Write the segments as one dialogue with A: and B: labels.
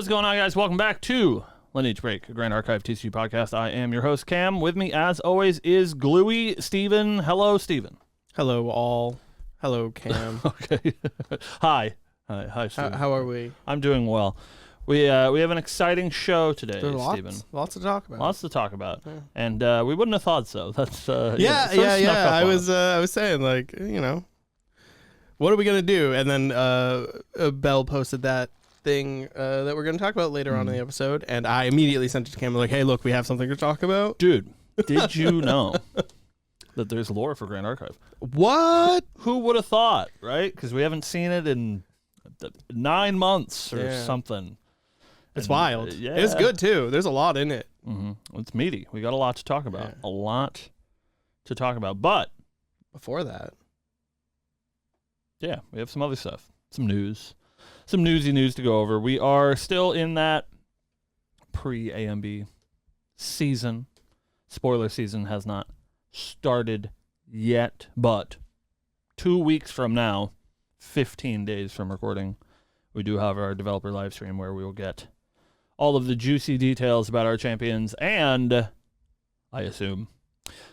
A: what's going on, guys? Welcome back to Lineage Break, a Grand Archive TCG podcast. I am your host, Cam. With me, as always, is Gluey Steven. Hello, Steven.
B: Hello, all. Hello, Cam.
A: Okay. Hi, Steven.
B: How are we?
A: I'm doing well. We have an exciting show today, Steven.
B: Lots to talk about.
A: Lots to talk about,
B: Yeah.
A: and we wouldn't have thought so. That's
B: yeah. I was saying, like, what are we gonna do? And then Belle posted that thing that we're gonna talk about later on in the episode, and I immediately sent it to Cam, like, hey, look, we have something to talk about.
A: Dude, did you know that there's lore for Grand Archive?
B: What?
A: Who would have thought, right? Because we haven't seen it in 9 months or something.
B: It's wild.
A: Yeah.
B: It's good, too. There's a lot in it.
A: Mm-hmm. It's meaty. We got a lot to talk about. Yeah. A lot to talk about. But
B: before that,
A: yeah, we have some other stuff. Some news. Some newsy news to go over. We are still in that pre-AMB season. Spoiler season has not started yet, but 2 weeks from now, 15 days from recording, we do have our developer live stream where we will get all of the juicy details about our champions and, I assume,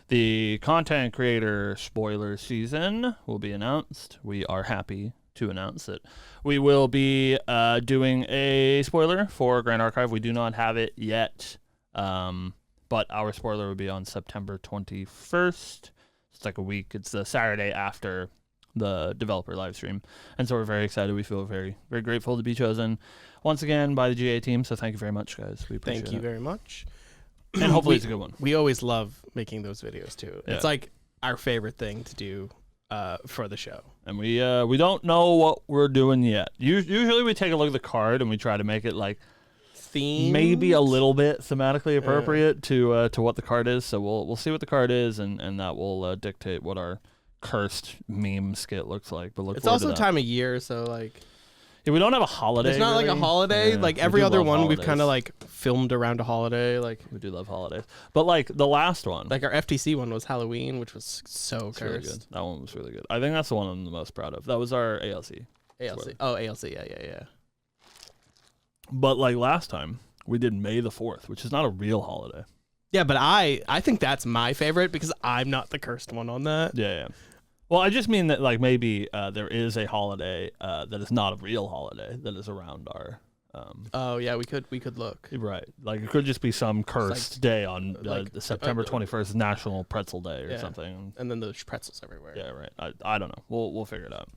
A: the content creator spoiler season will be announced. We are happy to announce that we will be doing a spoiler for Grand Archive. We do not have it yet, but our spoiler will be on September 21st. It's like a week. It's the Saturday after the developer live stream, and so we're very excited. We feel very, very grateful to be chosen once again by the GA team. So thank you very much, guys. We appreciate it.
B: Thank you very much,
A: and hopefully it's a good one.
B: We always love making those videos too.
A: Yeah.
B: It's like our favorite thing to do for the show.
A: And we don't know what we're doing yet. Usually we take a look at the card and we try to make it like
B: themed,
A: maybe a little bit thematically appropriate to what the card is. So we'll see what the card is, and that will dictate what our cursed meme skit looks like. But look,
B: it's also time of year, so like,
A: yeah, we don't have a holiday.
B: It's not
A: really.
B: like a holiday.
A: Yeah,
B: like every other one,
A: holidays.
B: we've kind of like filmed around a holiday. Like
A: we do love holidays, but like the last one,
B: like our FTC one was Halloween, which was so cursed.
A: Really good. That one was really good. I think that's the one I'm the most proud of. That was our ALC.
B: ALC. Oh, ALC. Yeah.
A: But like last time, we did May the 4th, which is not a real holiday.
B: Yeah, but I think that's my favorite because I'm not the cursed one on that.
A: Yeah. Well, I just mean that like maybe there is a holiday that is not a real holiday that is around our.
B: Oh yeah, we could look.
A: Right, like it could just be some cursed day on the September 21st National Pretzel Day or something.
B: And then there's pretzels everywhere.
A: Yeah, right. I don't know. We'll figure it out.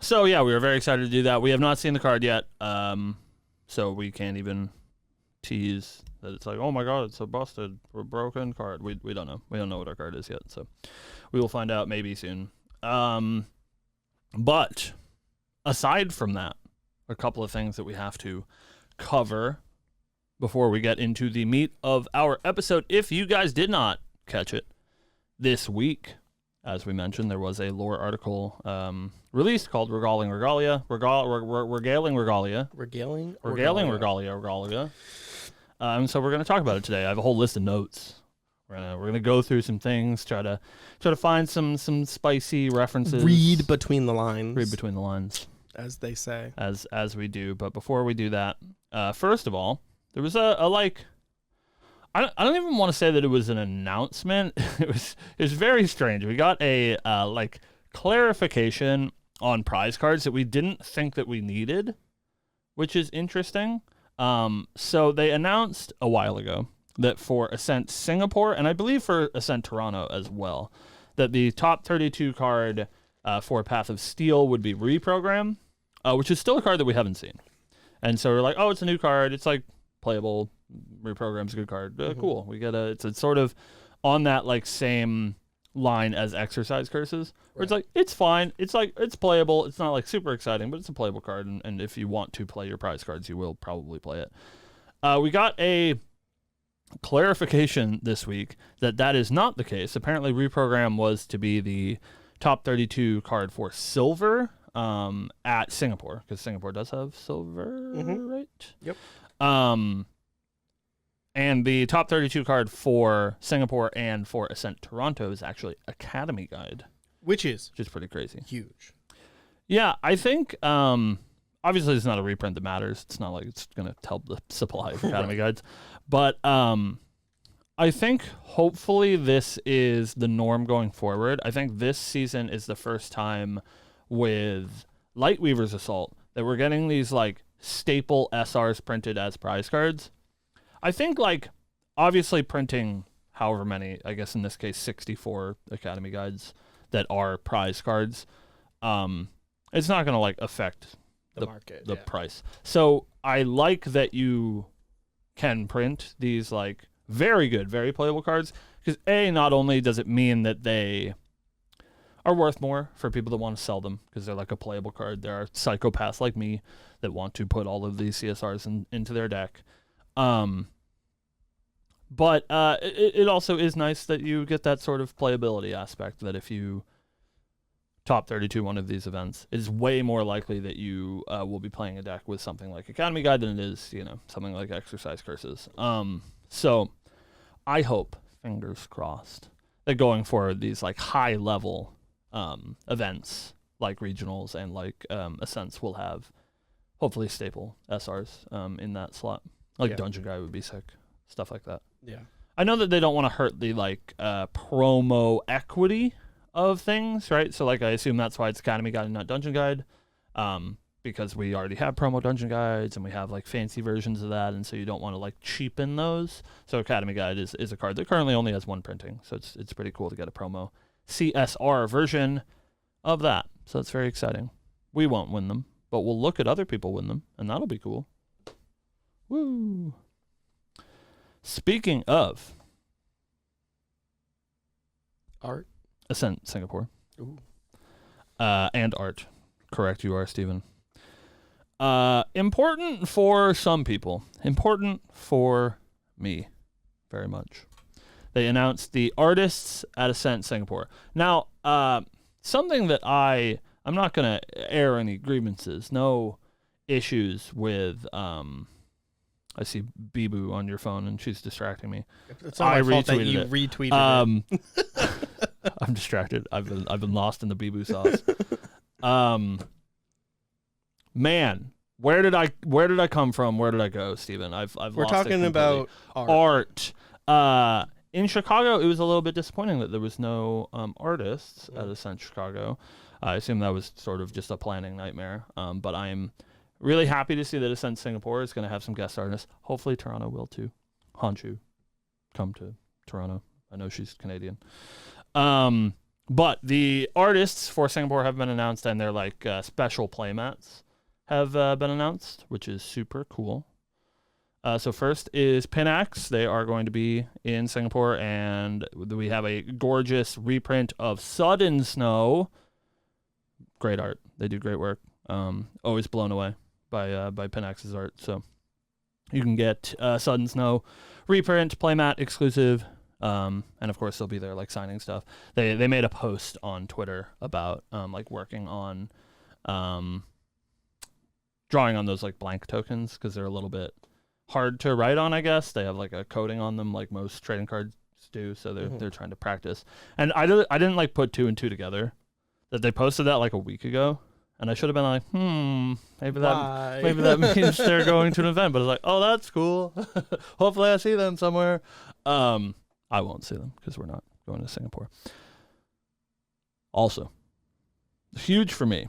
A: So yeah, we were very excited to do that. We have not seen the card yet. So we can't even tease that it's like, oh my god, it's a busted or broken card. We don't know. We don't know what our card is yet. So we will find out maybe soon. But aside from that, a couple of things that we have to cover before we get into the meat of our episode. If you guys did not catch it this week, as we mentioned, there was a lore article released called Regaling Regalia. Regaling Regalia.
B: Regaling
A: Regalia. So we're going to talk about it today. I have a whole list of notes. We're gonna go through some things, try to find some spicy references.
B: Read between the lines,
A: as
B: they say.
A: As we do. But before we do that, first of all, there was a like. I don't even want to say that it was an announcement. It was very strange. We got a like clarification on prize cards that we didn't think that we needed, which is interesting. So they announced a while ago that for Ascent Singapore, and I believe for Ascent Toronto as well, that the top 32 card for Path of Steel would be reprogrammed, which is still a card that we haven't seen. And so we're like, oh, it's a new card. It's like playable. Reprogram's a good card. Cool. We get it's sort of on that like same line as Exercise Curses, where it's like, it's fine. It's like, it's playable. It's not like super exciting, but it's a playable card. And if you want to play your prize cards, you will probably play it. We got a clarification this week that is not the case. Apparently reprogram was to be the top 32 card for silver at Singapore, because Singapore does have silver, right?
B: Yep.
A: And the top 32 card for Singapore and for Ascent Toronto is actually Academy Guide,
B: which is
A: pretty crazy.
B: Huge.
A: Yeah, I think obviously it's not a reprint that matters. It's not like it's going to help the supply of Academy guides. But I think hopefully this is the norm going forward. I think this season is the first time with Lightweaver's Assault that we're getting these like staple SRs printed as prize cards. I think like obviously printing however many, I guess in this case 64 Academy guides that are prize cards, it's not going to like affect the market, the price. So I like that you can print these like very good, very playable cards because not only does it mean that they are worth more for people that want to sell them because they're like a playable card. There are psychopaths like me that want to put all of these CSRs into their deck. But it also is nice that you get that sort of playability aspect that if you top 32 one of these events, it's way more likely that you will be playing a deck with something like Academy Guide than it is, something like Exercise Curses. So I hope, fingers crossed, that going forward, these like high level events like regionals and like Ascents will have hopefully staple SRs in that slot. Like Dungeon Guy would be sick. Stuff like that.
B: Yeah.
A: I know that they don't want to hurt the like promo equity of things, right? So like I assume that's why it's Academy Guide and not Dungeon Guide. Because we already have promo Dungeon Guides and we have like fancy versions of that, and so you don't want to like cheapen those. So Academy Guide is a card that currently only has one printing. So it's pretty cool to get a promo CSR version of that. So it's very exciting. We won't win them, but we'll look at other people win them, and that'll be cool. Woo! Speaking of
B: art,
A: Ascent Singapore.
B: Ooh.
A: And art. Correct, you are, Steven. Important for some people. Important for me. Very much. They announced the artists at Ascent Singapore. Now, something that I'm not going to air any grievances. No issues with... I see Bibu on your phone, and she's distracting me.
B: It's not my fault that you retweeted it.
A: I'm distracted. I've been lost in the Bibu sauce. Man, where did I come from? Where did I go, Steven?
B: We're talking about
A: art. In Chicago, it was a little bit disappointing that there was no artists at Ascent Chicago. I assume that was sort of just a planning nightmare. But I'm really happy to see that Ascent Singapore is going to have some guest artists. Hopefully Toronto will too. Hanju, come to Toronto. I know she's Canadian. But the artists for Singapore have been announced, and their like special playmats have been announced, which is super cool. So first is Pinax. They are going to be in Singapore, and we have a gorgeous reprint of Sudden Snow. Great art. They do great work. Always blown away by Pinax's art. So you can get Sudden Snow reprint, playmat exclusive, and of course they'll be there like signing stuff. They made a post on Twitter about like working on drawing on those like blank tokens because they're a little bit hard to write on, I guess. They have like a coating on them like most trading cards do, so they're trying to practice. And I didn't like put two and two together that they posted that like a week ago. And I should have been like, maybe that means they're going to an event. But it's like, oh, that's cool. Hopefully I see them somewhere. I won't see them because we're not going to Singapore. Also, huge for me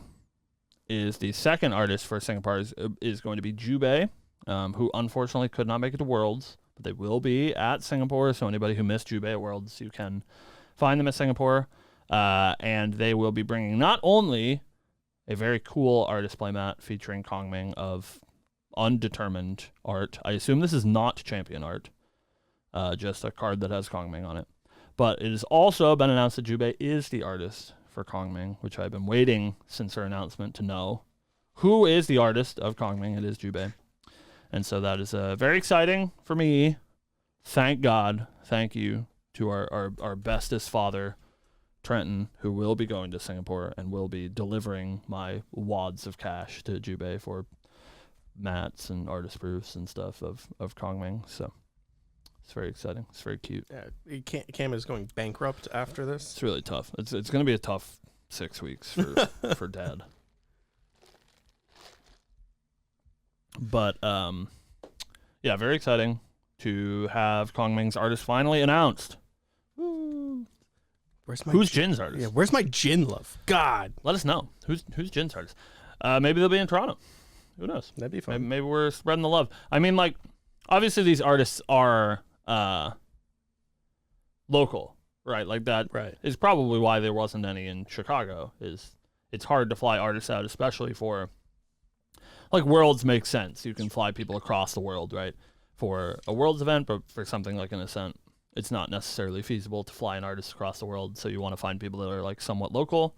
A: is the second artist for Singapore is going to be Jubei, who unfortunately could not make it to Worlds. But they will be at Singapore. So anybody who missed Jubei at Worlds, you can find them at Singapore. And they will be bringing not only a very cool artist playmat featuring Kongming of undetermined art. I assume this is not champion art, just a card that has Kongming on it. But it has also been announced that Jubei is the artist for Kongming, which I've been waiting since her announcement to know. Who is the artist of Kongming? It is Jubei. And so that is very exciting for me. Thank God. Thank you to our bestest father, Trenton, who will be going to Singapore and will be delivering my wads of cash to Jubei for mats and artist proofs and stuff of Kongming. So it's very exciting. It's very cute.
B: Yeah, Cam is going bankrupt after this.
A: It's really tough. It's going to be a tough 6 weeks for Dad. But yeah, very exciting to have Kong Ming's artist finally announced. Woo. Who's Jin's artist?
B: Yeah, where's my Jin love? God,
A: let us know. Who's Jin's artist? Maybe they'll be in Toronto. Who knows?
B: That'd be fun.
A: Maybe we're spreading the love. I mean, like, obviously these artists are local, right? Like that is probably why there wasn't any in Chicago. It's hard to fly artists out, especially for like Worlds makes sense. You can fly people across the world, right? For a Worlds event, but for something like an Ascent, it's not necessarily feasible to fly an artist across the world. So you want to find people that are like somewhat local.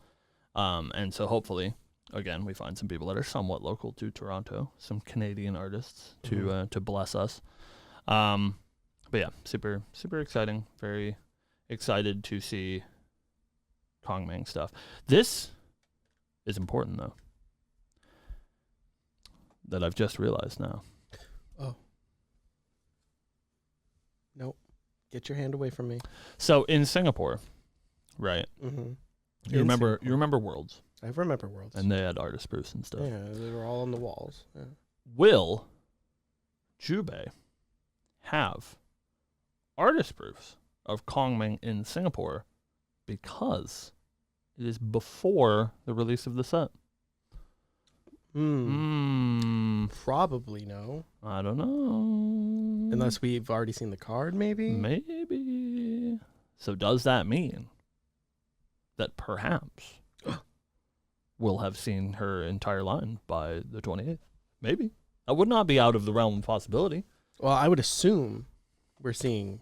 A: And so hopefully, again, we find some people that are somewhat local to Toronto, some Canadian artists to bless us. But yeah, super, super exciting. Very excited to see Kong Ming stuff. This is important, though, that I've just realized now.
B: Oh. Nope. Get your hand away from me.
A: So in Singapore, right?
B: Mm-hmm.
A: You remember Worlds?
B: I remember Worlds.
A: And they had artist proofs and stuff.
B: Yeah, they were all on the walls. Yeah.
A: Will Jubei have artist proofs of Kong Ming in Singapore because it is before the release of the set?
B: Probably no.
A: I don't know.
B: Unless we've already seen the card, maybe?
A: Maybe. So does that mean that perhaps we'll have seen her entire line by the 28th? Maybe. That would not be out of the realm of possibility.
B: Well, I would assume we're seeing...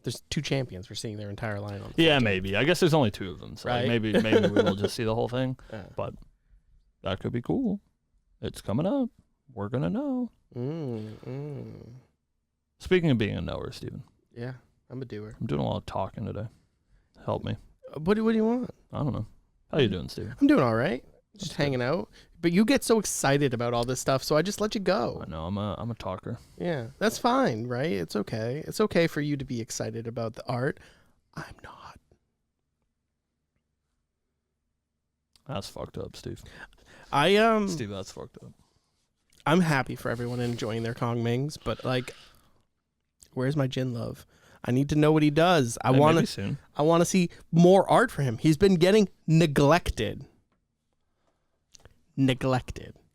B: There's 2 champions. We're seeing their entire line on the 14th.
A: Maybe. I guess there's only 2 of them. So
B: right?
A: maybe we will just see the whole thing.
B: Yeah.
A: But that could be cool. It's coming up. We're going to know. Speaking of being a knower, Steven.
B: Yeah, I'm a doer.
A: I'm doing a lot of talking today. Help me.
B: What do you want?
A: I don't know. How you doing, Steven?
B: I'm doing all right. Just hanging out. But you get so excited about all this stuff, so I just let you go.
A: I know. I'm a talker.
B: Yeah, that's fine, right? It's okay. It's okay for you to be excited about the art. I'm not.
A: That's fucked up, Steve.
B: Steve,
A: that's fucked up.
B: I'm happy for everyone enjoying their Kong Mings, but like, where's my Jin love? I need to know what he does. I want to see more art for him. He's been getting neglected.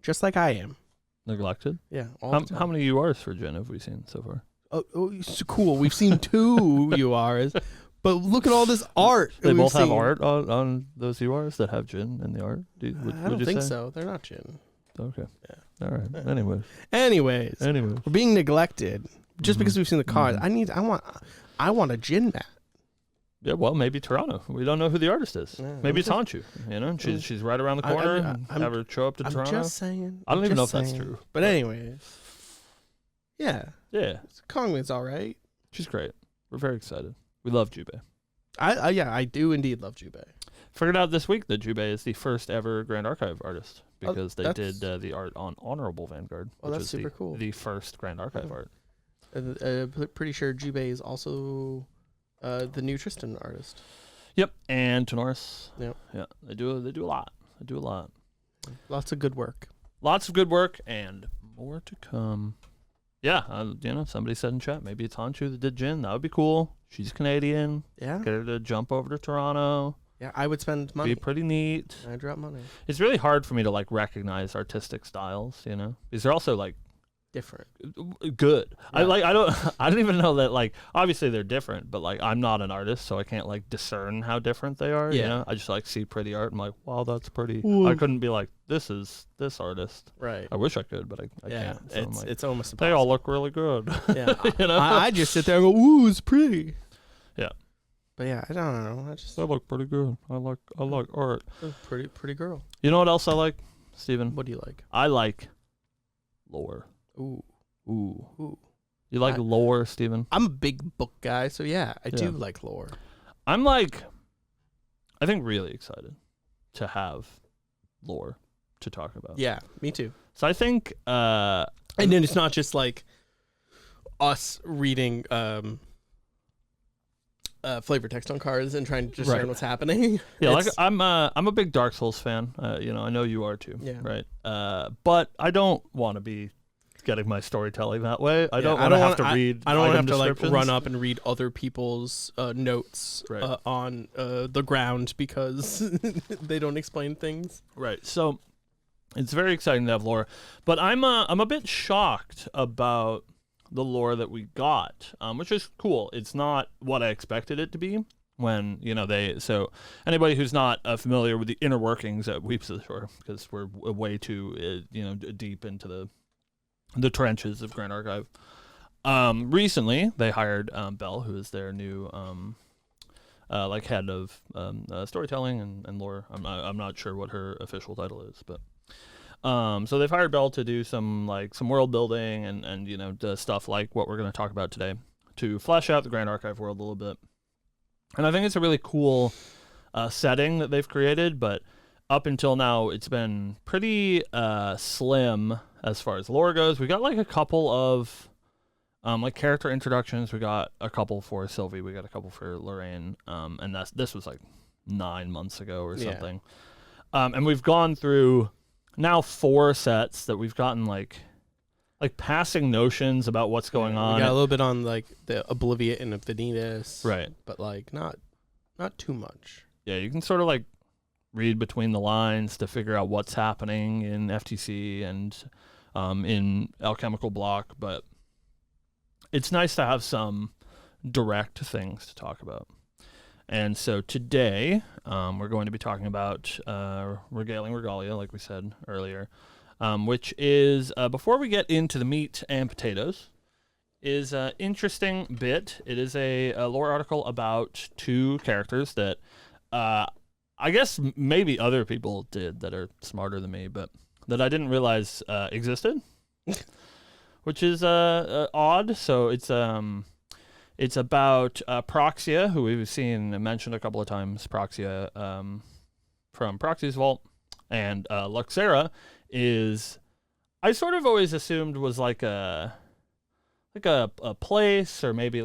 B: Just like I am.
A: Neglected?
B: Yeah.
A: How many URs for Jin have we seen so far?
B: Oh, so cool. We've seen 2 URs, but look at all this art.
A: They both have art on those URs that have Jin in the art?
B: I don't think so. They're not Jin.
A: Okay.
B: Yeah.
A: All right.
B: Anyways. We're being neglected just because we've seen the cards. I want a Jin mat.
A: Yeah, well, maybe Toronto. We don't know who the artist is.
B: Yeah,
A: maybe it's Hanchu. You know, she's right around the corner. Have her show up to Toronto.
B: I'm just saying.
A: I don't even know if that's true.
B: But anyways, yeah. Kong Ming's all right.
A: She's great. We're very excited. We love Jubei.
B: I do indeed love Jubei.
A: Figured out this week that Jubei is the first ever Grand Archive artist because they did the art on Honorable Vanguard.
B: Oh, that's super cool.
A: The first Grand Archive art.
B: Pretty sure Jubei is also the new Tristan artist.
A: Yep, and Tenoris.
B: Yep.
A: Yeah, they do a lot. They do a lot.
B: Lots of good work.
A: Lots of good work and more to come. Yeah, somebody said in chat maybe it's Hanchu that did Jin. That would be cool. She's Canadian.
B: Yeah.
A: Get her to jump over to Toronto.
B: Yeah, I would spend money.
A: Be pretty neat.
B: I drop money.
A: It's really hard for me to like recognize artistic styles, because they're also like
B: different.
A: Good.
B: Yeah.
A: I don't even know that, like, obviously they're different, but like I'm not an artist, so I can't like discern how different they are.
B: Yeah.
A: I just like see pretty art and I'm like, wow, that's pretty.
B: Ooh.
A: I couldn't be like, this is this artist.
B: Right.
A: I wish I could, but I can't. So
B: it's almost impossible.
A: They all look really good.
B: Yeah. I just sit there and go, ooh, it's pretty.
A: Yeah.
B: But yeah, I don't know.
A: They look pretty good. I like art.
B: Pretty girl.
A: You know what else I like, Steven?
B: What do you like?
A: I like lore.
B: Ooh.
A: You like lore, Steven?
B: I'm a big book guy, so yeah, I do like lore.
A: I'm like, I think really excited to have lore to talk about.
B: Yeah, me too.
A: So I think,
B: and then it's not just like us reading flavor text on cards and trying to discern what's happening.
A: Yeah, like I'm a big Dark Souls fan. I know you are too.
B: Yeah.
A: Right. But I don't want to be getting my storytelling that way. I don't want to have to read.
B: I don't want to have to run
A: up
B: up and read other people's notes on the ground because they don't explain things.
A: Right. So it's very exciting to have lore, but I'm a bit shocked about the lore that we got, which is cool. It's not what I expected it to be. When so anybody who's not familiar with the inner workings at Weeps of the Shore, because we're way too deep into the trenches of Grand Archive. Recently they hired Belle, who is their new head of storytelling and lore. I'm not sure what her official title is, but so they've hired Belle to do some world building and the stuff like what we're going to talk about today, to flesh out the Grand Archive world a little bit. And I think it's a really cool setting that they've created, but up until now, it's been pretty slim as far as lore goes. We got a couple of character introductions. We got a couple for Sylvie. We got a couple for Lorraine. And this was 9 months ago or something. Yeah. And we've gone through now 4 sets that we've gotten passing notions about what's going on.
B: We got a little bit on the Obliviate and Vanitas,
A: right?
B: But not too much.
A: Yeah, you can sort of read between the lines to figure out what's happening in FTC and in Alchemical Block, but it's nice to have some direct things to talk about. And so today we're going to be talking about Regaling Regalia, like we said earlier. Which is, before we get into the meat and potatoes, is an interesting bit. It is a lore article about 2 characters that I guess maybe other people did that are smarter than me, but that I didn't realize existed, which is odd. So it's about Proxia, who we've seen mentioned a couple of times, Proxia from Proxy's Vault, and Luxera is, I sort of always assumed was a place, or maybe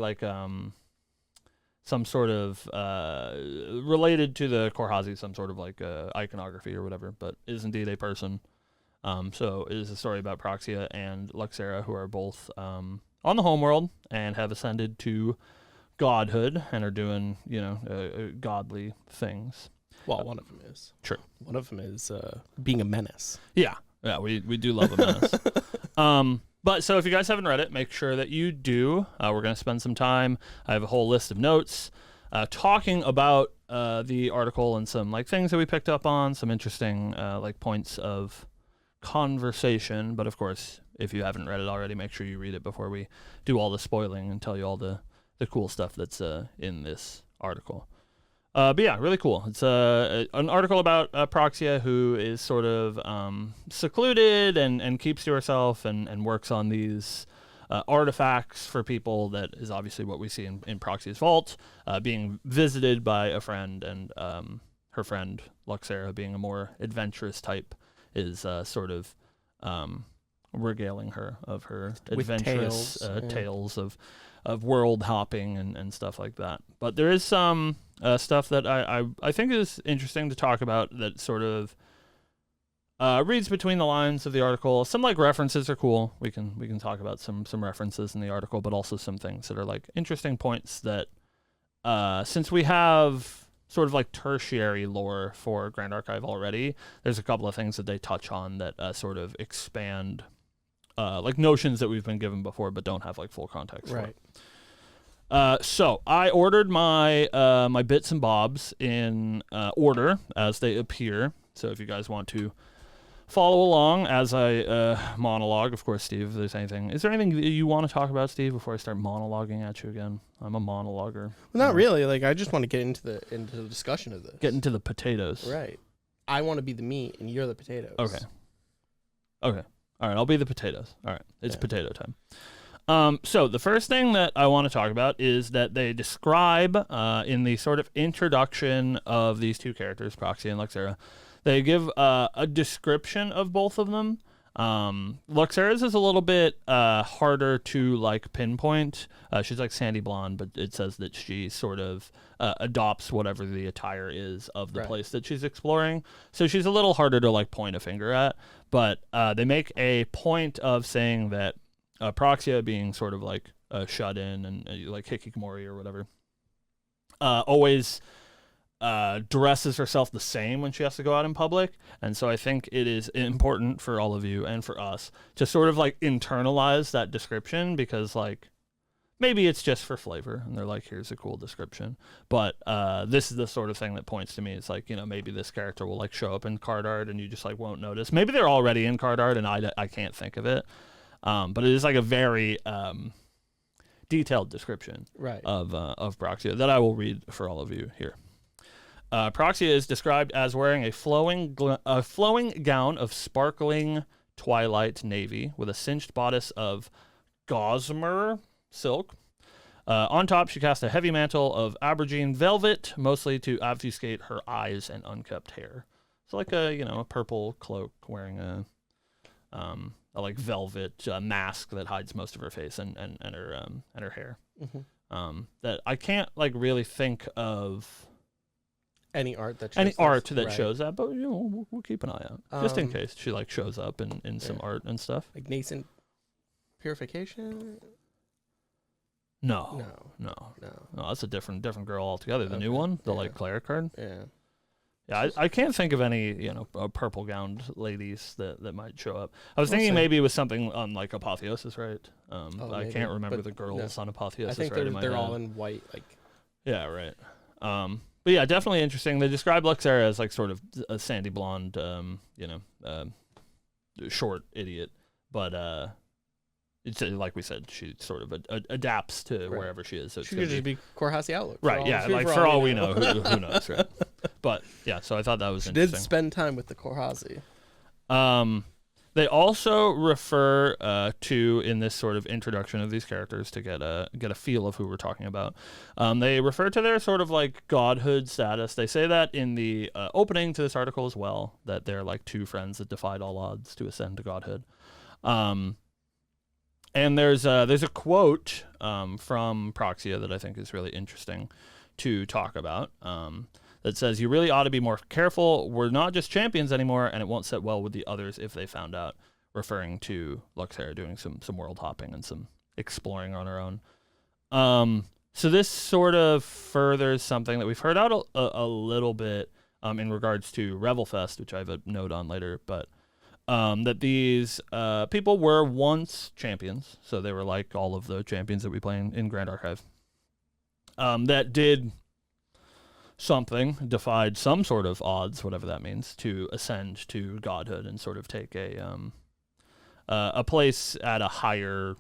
A: some sort of related to the Korhazi, some sort of iconography or whatever, but is indeed a person. So it is a story about Proxia and Luxera, who are both on the homeworld and have ascended to godhood and are doing godly things.
B: Well, one of them is.
A: True.
B: One of them is being a menace.
A: Yeah, we do love a menace. But so if you guys haven't read it, make sure that you do. We're going to spend some time. I have a whole list of notes talking about the article and some things that we picked up on, some interesting points of conversation. But of course, if you haven't read it already, make sure you read it before we do all the spoiling and tell you all the cool stuff that's in this article. But yeah, really cool. It's an article about Proxia, who is sort of secluded and keeps to herself and works on these artifacts for people. That is obviously what we see in Proxy's Vault, being visited by a friend, and her friend Luxera, being a more adventurous type, is sort of regaling her of her adventurous tales of world hopping and stuff like that. But there is some stuff that I think is interesting to talk about that sort of reads between the lines of the article. Some references are cool. We can talk about some references in the article, but also some things that are interesting points that since we have sort of tertiary lore for Grand Archive already, there's a couple of things that they touch on that sort of expand notions that we've been given before but don't have full context
B: right.
A: for. So I ordered my my bits and bobs in order as they appear. So if you guys want to follow along as I monologue, of course, Steve, is there anything that you want to talk about, Steve, before I start monologuing at you again? I'm a monologuer.
B: Well, not really. I just want to get into the discussion of this.
A: Get into the potatoes.
B: Right. I want to be the meat and you're the potatoes.
A: Okay. All right, I'll be the potatoes. All right, it's potato time. So the first thing that I want to talk about is that they describe in the sort of introduction of these 2 characters, Proxy and Luxera, they give a description of both of them, Luxera's is a little bit harder to like pinpoint. She's like sandy blonde, but it says that she sort of adopts whatever the attire is of the place that she's exploring. So she's a little harder to like point a finger at. But they make a point of saying that Proxia, being sort of like shut in and like hikikomori or whatever, always dresses herself the same when she has to go out in public. And so I think it is important for all of you and for us to sort of like internalize that description, because like maybe it's just for flavor and they're like, here's a cool description, but this is the sort of thing that points to me. It's like, you know, maybe this character will like show up in card art and you just like won't notice. Maybe they're already in card art and I can't think of it, but it is like a very detailed description of Proxia that I will read for all of you here. Proxia is described as wearing a flowing gown of sparkling twilight navy with a cinched bodice of gossamer silk. On top, she casts a heavy mantle of aubergine velvet, mostly to obfuscate her eyes and unkempt hair. So like a purple cloak wearing a like velvet mask that hides most of her face and her hair. Mm-hmm. That I can't like really think of
B: any art that
A: shows that, but you know we'll keep an eye out just in case she like shows up in some art and stuff.
B: Like nascent purification.
A: No, that's a different girl altogether. The new one, the like Claire card. Yeah, I can't think of any purple gowned ladies that might show up. I was thinking maybe it was something on like Apotheosis, right? I can't remember the girls on Apotheosis.
B: I think they're all in white, like.
A: Yeah, right. But yeah, definitely interesting. They describe Luxera as like sort of a sandy blonde, short idiot, but it's like we said, she sort of adapts to wherever she is. So
B: she could just be Korhasi Outlook.
A: Right, yeah, like for all we know, who knows, right? But yeah, so I thought that was interesting.
B: Did spend time with the Korhasi.
A: They also refer to, in this sort of introduction of these characters to get a feel of who we're talking about, they refer to their sort of like godhood status. They say that in the opening to this article as well, that they're like two friends that defied all odds to ascend to godhood. And there's a quote from Proxia that I think is really interesting to talk about, that says, "You really ought to be more careful. We're not just champions anymore, and it won't set well with the others if they found out," referring to Luxera doing some world hopping and some exploring on her own. So this sort of furthers something that we've heard out a little bit in regards to Revelfest, which I have a note on later, but that these people were once champions, so they were like all of the champions that we play in Grand Archive, that did something, defied some sort of odds, whatever that means, to ascend to godhood and sort of take a place at a higher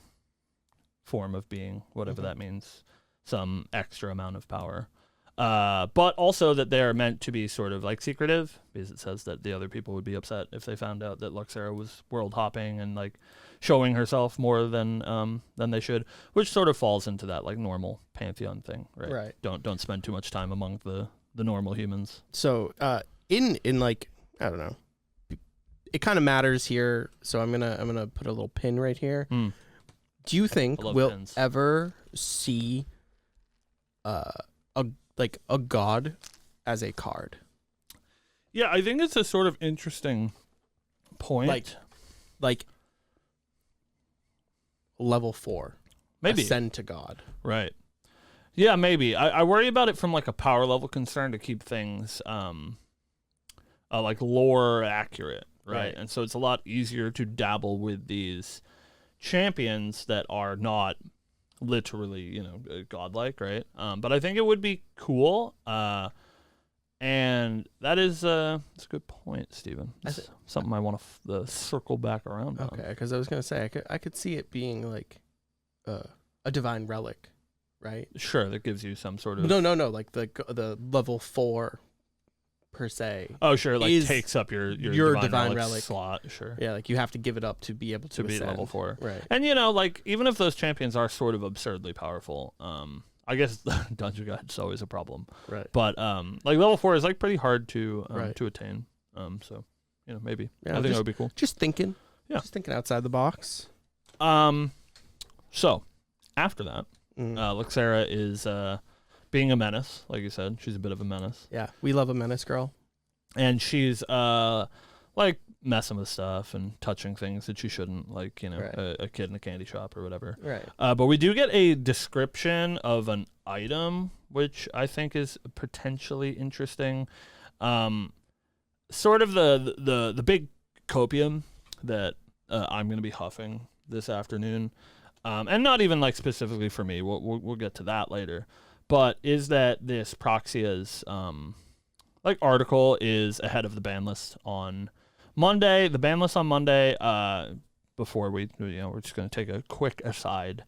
A: form of being, whatever that means, some extra amount of power. But also that they're meant to be sort of like secretive, because it says that the other people would be upset if they found out that Luxera was world hopping and like showing herself more than they should, which sort of falls into that like normal pantheon thing, right?
B: Right.
A: Don't spend too much time among the normal humans.
B: So in like, I don't know, it kind of matters here. So I'm gonna put a little pin right here. Do you think we'll ever see a god as a card?
A: Yeah, I think it's a sort of interesting point.
B: Like level 4,
A: maybe
B: ascend to god.
A: Right. Yeah, maybe. I worry about it from like a power level concern to keep things like lore accurate, right? And so it's a lot easier to dabble with these champions that are not literally, godlike, right? But I think it would be cool. And that is that's a good point, Stephen. That's something I want to circle back around on.
B: Okay, because I was going to say, I could see it being like a divine relic, right?
A: Sure, that gives you some sort of...
B: No, like the level 4 per se.
A: Oh, sure, like takes up your divine relic slot, sure.
B: Yeah, like you have to give it up to be able to
A: be level 4.
B: Right.
A: And, like even if those champions are sort of absurdly powerful, I guess Dungeon Guide's always a problem.
B: Right.
A: But like level 4 is like pretty hard to attain. So, maybe.
B: Yeah,
A: I think that would be cool.
B: Just thinking. Just thinking outside the box.
A: So after that, Luxera is being a menace, like you said. She's a bit of a menace.
B: Yeah, we love a menace girl.
A: And she's like messing with stuff and touching things that she shouldn't, like, you know,
B: Right.
A: a kid in a candy shop or whatever.
B: Right.
A: But we do get a description of an item, which I think is potentially interesting. Sort of the big copium that I'm going to be huffing this afternoon, and not even like specifically for me. We'll get to that later. But is that this Proxia's like article is ahead of the ban list on Monday. The ban list on Monday. Before we're just going to take a quick aside.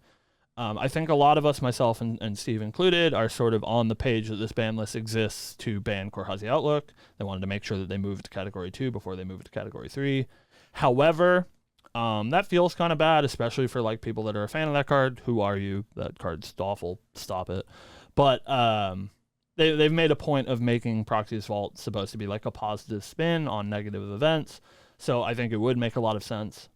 A: I think a lot of us, myself and Steve included, are sort of on the page that this ban list exists to ban Korhazi Outlook. They wanted to make sure that they moved to Category 2 before they moved to Category 3. However, that feels kind of bad, especially for like people that are a fan of that card. Who are you? That card's awful. Stop it. But they've made a point of making Proxy's Vault supposed to be like a positive spin on negative events. So I think it would make a lot of sense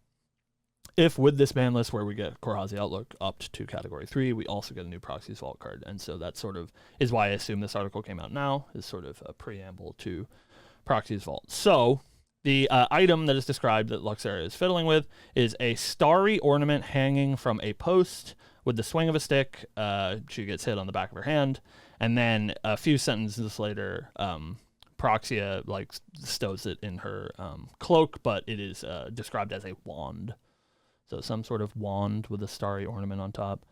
A: if with this ban list where we get Korhazi Outlook upped to Category 3, we also get a new Proxy's Vault card. And so that sort of is why I assume this article came out now, is sort of a preamble to Proxy's Vault. So the item that is described that Luxera is fiddling with is a starry ornament hanging from a post with the swing of a stick. She gets hit on the back of her hand. And then a few sentences later, Proxia like stows it in her cloak, but it is described as a wand. So some sort of wand with a starry ornament on top.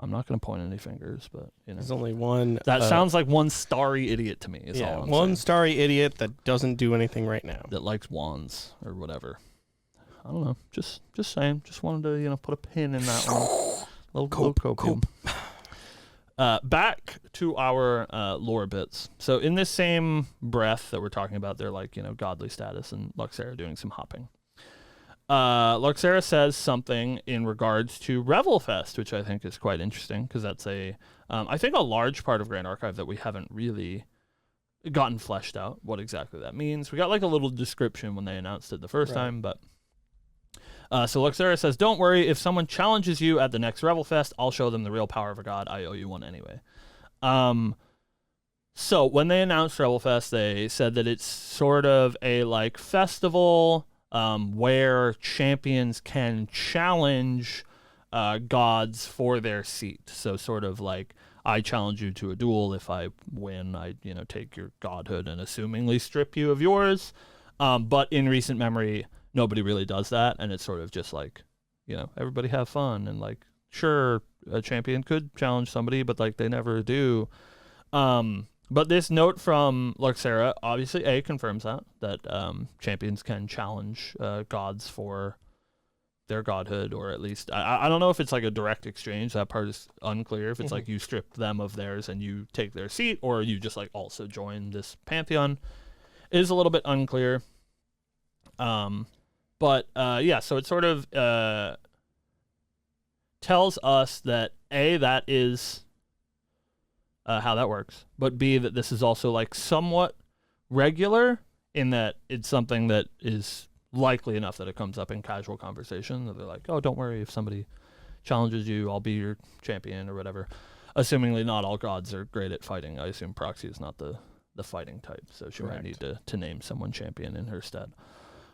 A: I'm not going to point any fingers, but you know,
B: there's only one.
A: That sounds like one starry idiot to me. Is all I'm
B: one
A: saying.
B: starry idiot that doesn't do anything right now.
A: That likes wands or whatever. I don't know. Just saying. Just wanted to put a pin in that one. Little copium. Back to our lore bits. So in this same breath that we're talking about, they're like godly status and Luxera doing some hopping. Luxera says something in regards to Revelfest, which I think is quite interesting because that's I think a large part of Grand Archive that we haven't really gotten fleshed out what exactly that means. We got like a little description when they announced it the first time, but so Luxera says, "Don't worry, if someone challenges you at the next Revelfest, I'll show them the real power of a god. I owe you one anyway." So when they announced Revelfest, they said that it's sort of a like festival where champions can challenge gods for their seat. So sort of like, I challenge you to a duel. If I win, I take your godhood and assumingly strip you of yours. But in recent memory, nobody really does that, and it's sort of just like, everybody have fun, and like, sure, a champion could challenge somebody, but like they never do. But this note from Luxera obviously confirms that champions can challenge gods for their godhood, or at least I don't know if it's like a direct exchange. That part is unclear. If it's like you strip them of theirs and you take their seat, or you just like also join this pantheon, it is a little bit unclear. But so it sort of tells us that that is how that works, but B, that this is also like somewhat regular in that it's something that is likely enough that it comes up in casual conversation, that they're like, oh, don't worry, if somebody challenges you, I'll be your champion or whatever. Assumingly not all gods are great at fighting. I assume Proxy is not the fighting type, so she might need to name someone champion in her stead.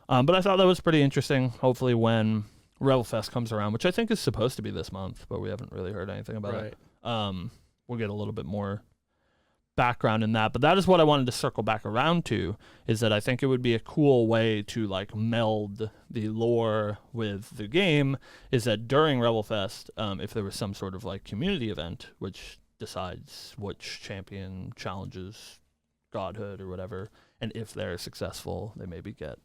A: But I thought that was pretty interesting. Hopefully when Revelfest comes around, which I think is supposed to be this month, but we haven't really heard anything about it. We'll get a little bit more background in that. But that is what I wanted to circle back around to, is that I think it would be a cool way to like meld the lore with the game, is that during Revelfest, if there was some sort of like community event which decides which champion challenges godhood or whatever, and if they're successful, they maybe get,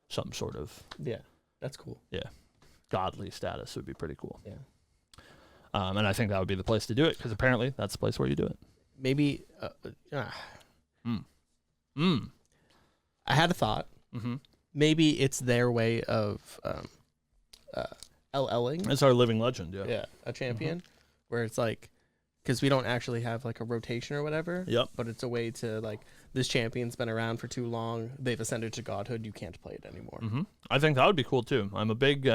A: some sort of...
B: Yeah, that's cool.
A: Yeah. Godly status would be pretty cool.
B: Yeah.
A: And I think that would be the place to do it, because apparently that's the place where you do it.
B: Maybe. I had a thought.
A: Mm-hmm.
B: Maybe it's their way of LLing.
A: It's our living legend, yeah.
B: Yeah, a champion, where it's like, because we don't actually have like a rotation or whatever.
A: Yep.
B: But it's a way to like this champion's been around for too long. They've ascended to godhood. You can't play it anymore.
A: Mm-hmm. I think that would be cool too. I'm a big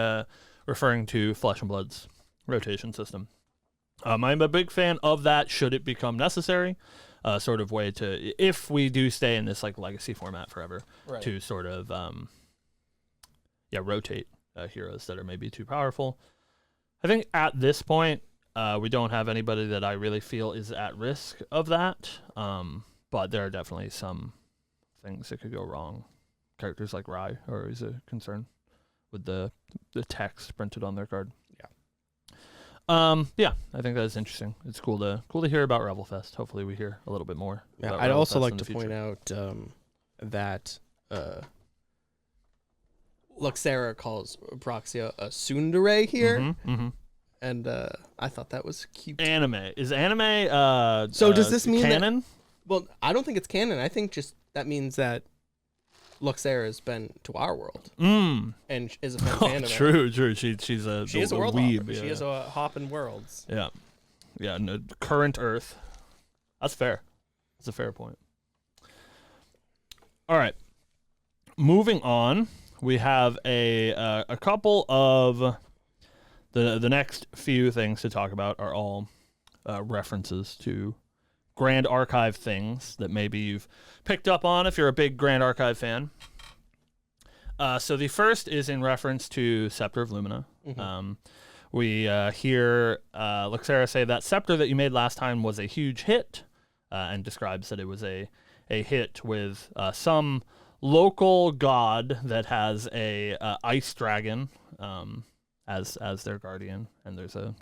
A: referring to Flesh and Blood's rotation system. I'm a big fan of that. Should it become necessary, sort of way to, if we do stay in this like legacy format forever, to sort of rotate heroes that are maybe too powerful. I think at this point, we don't have anybody that I really feel is at risk of that. But there are definitely some things that could go wrong. Characters like Rai are always a concern with the text printed on their card. Yeah, I think that's interesting. It's cool to hear about Revelfest. Hopefully we hear a little bit more.
B: Yeah, I'd also like to point out that Luxera calls Proxia a tsundere here.
A: Mm-hmm.
B: And I thought that was cute.
A: Is anime
B: so does this mean
A: canon?
B: Well, I don't think it's canon. I think just that means that Luxera has been to our world and is a fan of it.
A: True. She is a
B: world
A: weeb.
B: hopper. She is a hop in worlds.
A: Yeah. No, current Earth. That's fair. That's a fair point. All right. Moving on, we have a couple of the next few things to talk about are all references to Grand Archive things that maybe you've picked up on if you're a big Grand Archive fan. So the first is in reference to Scepter of Lumina. Mm-hmm. We hear Luxera say that Scepter that you made last time was a huge hit, and describes that it was a hit with some local god that has a ice dragon as their guardian, and there's a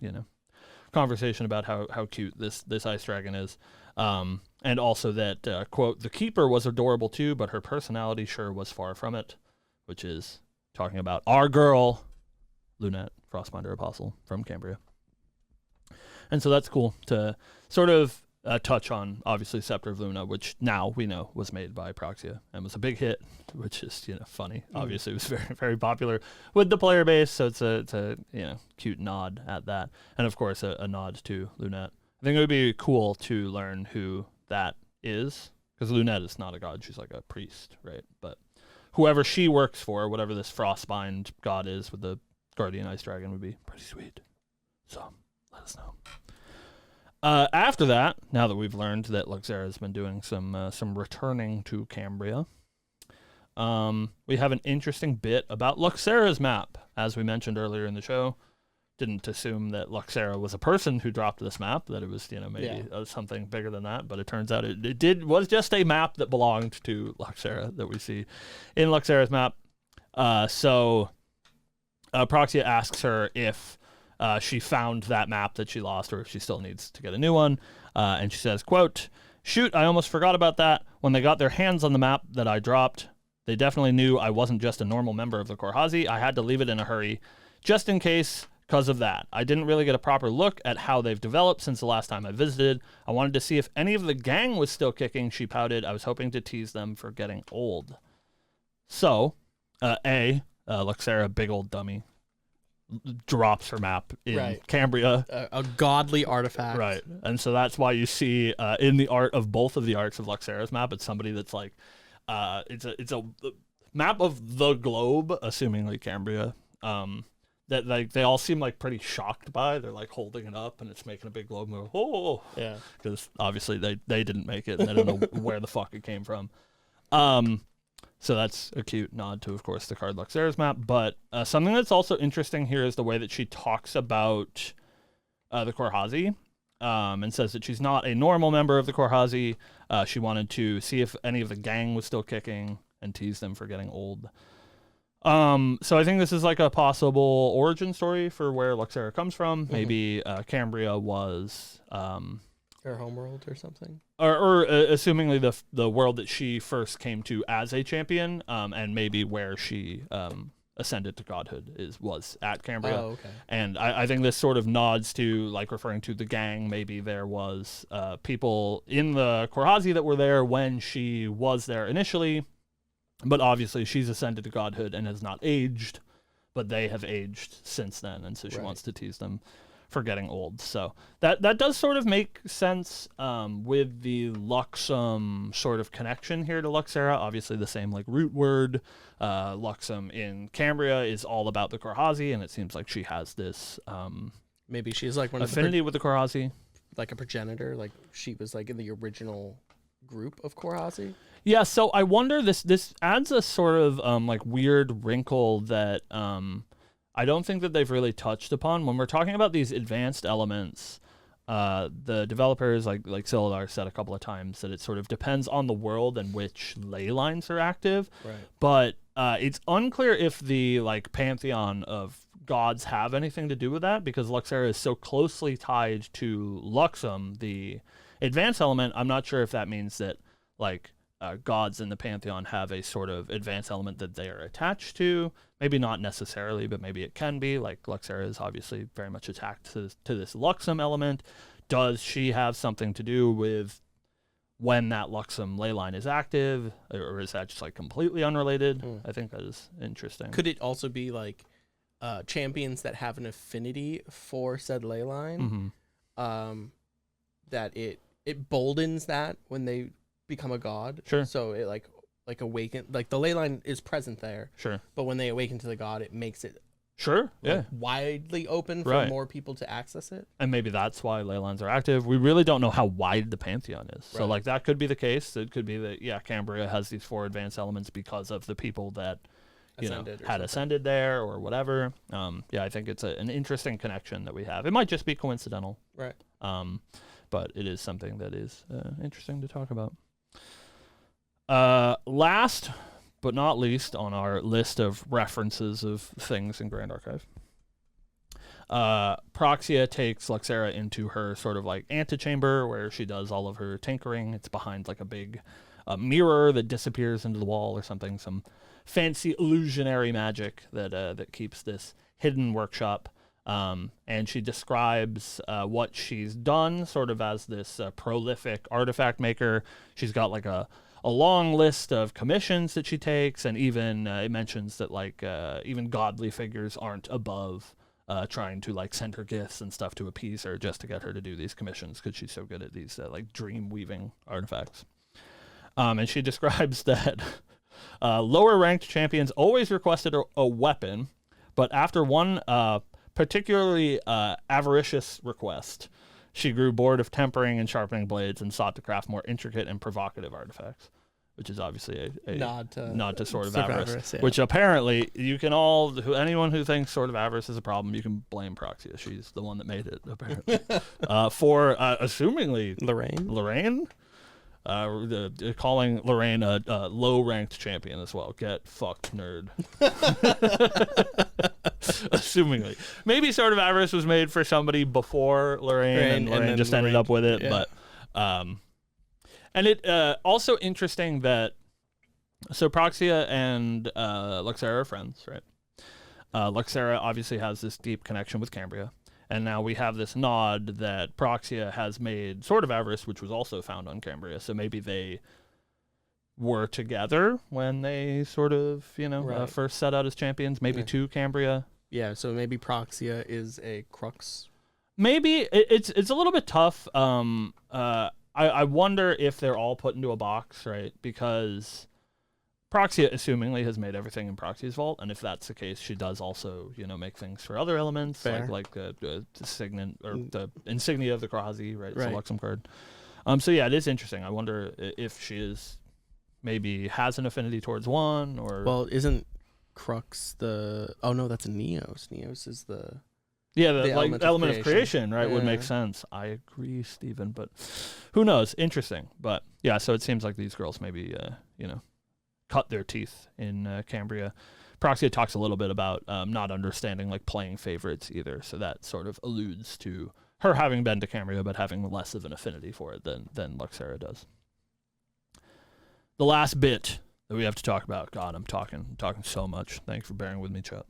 A: conversation about how cute this ice dragon is. And also that, quote, the keeper was adorable too, but her personality sure was far from it, which is talking about our girl, Lunette, Frostbinder Apostle from Cambria. And so that's cool to sort of touch on, obviously, Scepter of Lumina, which now we know was made by Proxia and was a big hit, which is, funny. Obviously, it was very, very popular with the player base, so it's a cute nod at that. And, of course, a nod to Lunette. I think it would be cool to learn who that is, because Lunette is not a god. She's like a priest, right? But whoever she works for, whatever this Frostbind god is with the Guardian Ice Dragon, would be pretty sweet. So, let us know. After that, now that we've learned that Luxera has been doing some returning to Cambria, we have an interesting bit about Luxera's map. As we mentioned earlier in the show, didn't assume that Luxera was a person who dropped this map, that it was maybe something bigger than that, but it turns out it was just a map that belonged to Luxera that we see in Luxera's map. So Proxia asks her if she found that map that she lost, or if she still needs to get a new one. And she says, quote, shoot, I almost forgot about that. When they got their hands on the map that I dropped, they definitely knew I wasn't just a normal member of the Korhazi. I had to leave it in a hurry, just in case, because of that. I didn't really get a proper look at how they've developed since the last time I visited. I wanted to see if any of the gang was still kicking, she pouted. I was hoping to tease them for getting old. So, Luxera, big old dummy, drops her map in Cambria.
B: A godly artifact.
A: Right. And so that's why you see in the art of both of the arts of Luxera's map, it's somebody that's like, it's a map of the globe, assumingly Cambria, that like they all seem like pretty shocked by. They're like holding it up and it's making a big globe move. Oh, yeah. Because obviously they didn't make it and they don't know where the fuck it came from. So that's a cute nod to, of course, the card Luxera's map. But something that's also interesting here is the way that she talks about the Korhazi, and says that she's not a normal member of the Korhazi. She wanted to see if any of the gang was still kicking and tease them for getting old. So I think this is like a possible origin story for where Luxera comes from. Mm-hmm. Maybe Cambria was
B: her homeworld or something,
A: or assumingly the world that she first came to as a champion, and maybe where she ascended to godhood was at Cambria.
B: Oh, okay.
A: And I think this sort of nods to, like, referring to the gang. Maybe there was people in the Korhazi that were there when she was there initially. But obviously she's ascended to godhood and has not aged, but they have aged since then, and so she wants to tease them getting old. So that does sort of make sense with the Luxum sort of connection here to Luxera. Obviously the same like root word. Luxum in Cambria is all about the Korhazi, and it seems like she has this
B: maybe she's like one
A: affinity with the Korhazi.
B: Like a progenitor, like she was like in the original group of Korhazi.
A: Yeah, so I wonder, this adds a sort of like weird wrinkle that I don't think that they've really touched upon when we're talking about these advanced elements. The developers, like Silidar said a couple of times, that it sort of depends on the world in which ley lines are active.
B: Right.
A: But it's unclear if the like pantheon of gods have anything to do with that, because Luxera is so closely tied to Luxum, the advanced element. I'm not sure if that means that like gods in the pantheon have a sort of advanced element that they are attached to. Maybe not necessarily, but maybe it can be. Like Luxera is obviously very much attached to this Luxum element. Does she have something to do with when that Luxum ley line is active, or is that just like completely unrelated? I think that is interesting.
B: Could it also be like champions that have an affinity for said ley line, that it boldens that when they become a god?
A: Sure.
B: So it like awaken, like the ley line is present there.
A: Sure.
B: But when they awaken to the god, it makes it
A: yeah,
B: widely open for more people to access it.
A: And maybe that's why ley lines are active. We really don't know how wide the pantheon is. So like that could be the case. It could be that Cambria has these 4 advanced elements because of the people that had ascended there or whatever. I think it's an interesting connection that we have. It might just be coincidental.
B: Right.
A: But it is something that is interesting to talk about. Last but not least on our list of references of things in Grand Archive, Proxia takes Luxera into her sort of like antechamber where she does all of her tinkering. It's behind like a big mirror that disappears into the wall or something, some fancy illusionary magic that keeps this hidden workshop. And she describes what she's done sort of as this prolific artifact maker. She's got like a long list of commissions that she takes, and even it mentions that like even godly figures aren't above trying to like send her gifts and stuff to appease her just to get her to do these commissions because she's so good at these like dream weaving artifacts. And she describes that lower ranked champions always requested a weapon, but after one particularly avaricious request, she grew bored of tempering and sharpening blades and sought to craft more intricate and provocative artifacts, which is obviously a nod to Sword of Avarice, which apparently you can anyone who thinks Sword of Avarice is a problem, you can blame Proxia. She's the one that made it, apparently. For assumingly Lorraine? Calling Lorraine a low-ranked champion as well. Get fucked, nerd. Assumingly. Maybe Sword of Avarice was made for somebody before Lorraine, and Lorraine just ended up with it. Yeah. But and it also interesting that so Proxia and Luxera are friends, right? Luxera obviously has this deep connection with Cambria. And now we have this nod that Proxia has made Sword of Avarice, which was also found on Cambria. So maybe they were together when they sort of, first set out as champions, maybe to Cambria.
B: Yeah, so maybe Proxia is a crux.
A: Maybe. It's a little bit tough. I wonder if they're all put into a box, right? Because Proxia, assumingly, has made everything in Proxia's vault, and if that's the case, she does also, make things for other elements, like the signet or the insignia of the Korhazi, right? It's a Luxum card. So yeah, it is interesting. I wonder if she maybe has an affinity towards one, or
B: isn't Crux the? Oh no, that's a Neos. Neos is the.
A: Yeah, the element of creation, right? Yeah. Would make sense. I agree, Stephen, but who knows? Interesting, but yeah. So it seems like these girls maybe, cut their teeth in Cambria. Proxia talks a little bit about not understanding like playing favorites either, so that sort of alludes to her having been to Cambria but having less of an affinity for it than Luxera does. The last bit that we have to talk about, God, I'm talking so much. Thanks for bearing with me, chat.